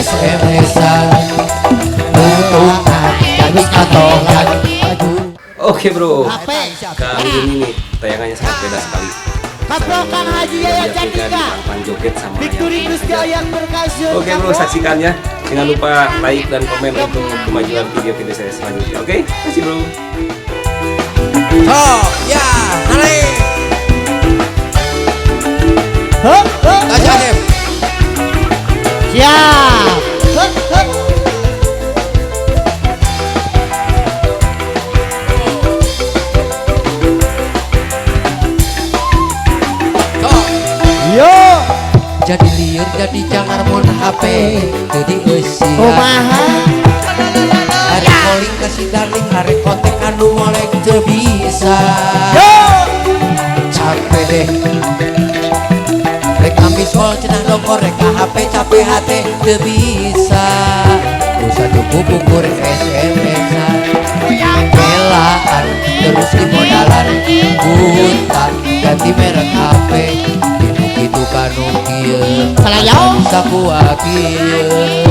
SMS-an Untungan jadi katolan. Oke bro, HP kali ini nih tayangannya sangat beda sekali. Kabrokan Haji Yaya Candika Pan joget sama Victory Kristia yang berkasyur. Oke bro, saksikannya. Jangan lupa like dan komen untuk kemajuan video-video saya selanjutnya. Oke, kasih bro. Oh ya, nale Tasya Dep. Siap. Yo, Jadi liur jadi jangan mun HP jadi usia kumaha? Hari calling kasih darling hari kontek anu molek teu bisa Yo, capek deh rek amis call cenah nomor rek HP capek hati teu bisa usah buku SMS-an belaan terus di modalan hutan ganti merek HP itu kanu kieu Salayong. bisa kuat kieu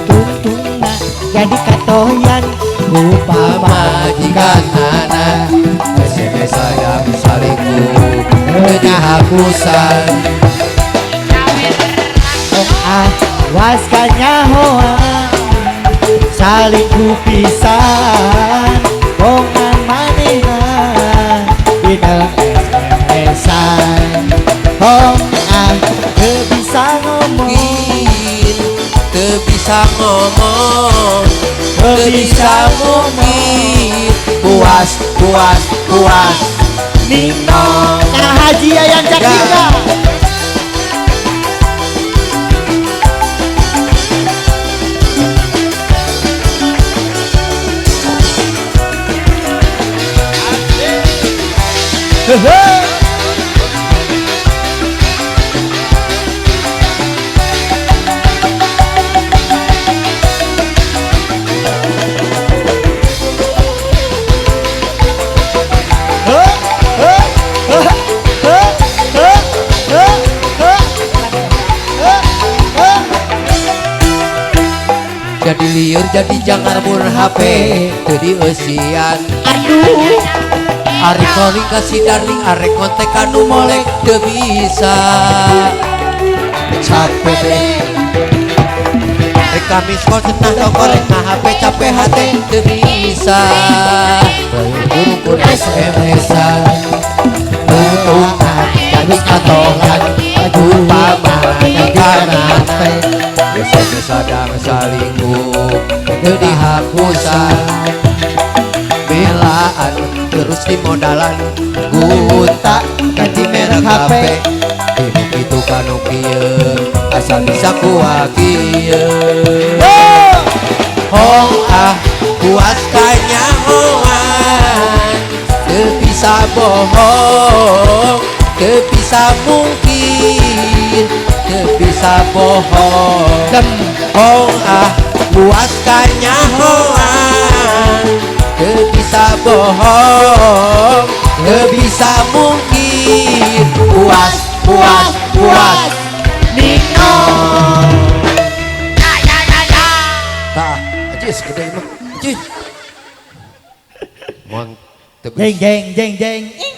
Tuntuna jadi katoyan pamajikanana SMS sayang salingkuh kedahakusan waskannya hoa saling kupisan bongan manihan dina SMS-an bisa ngomong teu bisa ngomong teu bisa mungkin puas Nino Kang Haji Yayan Candika. jadi liur jadi jangan mun HP jadi usian Aduh, Ari calling kasih darling arek kontek anu molek teu bisa capek deh rek kamis kau cenah nomor rek HP capek hati teu bisa buru-buru SMS-an untungan jadi katolan. pamajikanana biasanya sadang salingkuh teu dihakusan belaan terus di modalan gunta ganti merek HP hidup itu kanu kieu asal bisa kuat kieu hong puas kanyahoan teu bisa bohong teu bisa mungkin teu bisa bohong hong puas kanyahoan teu bisa bohong teu bisa mungkin puas Nino tah ajis gede mah ajis mon teu jeng jeng jeng jeng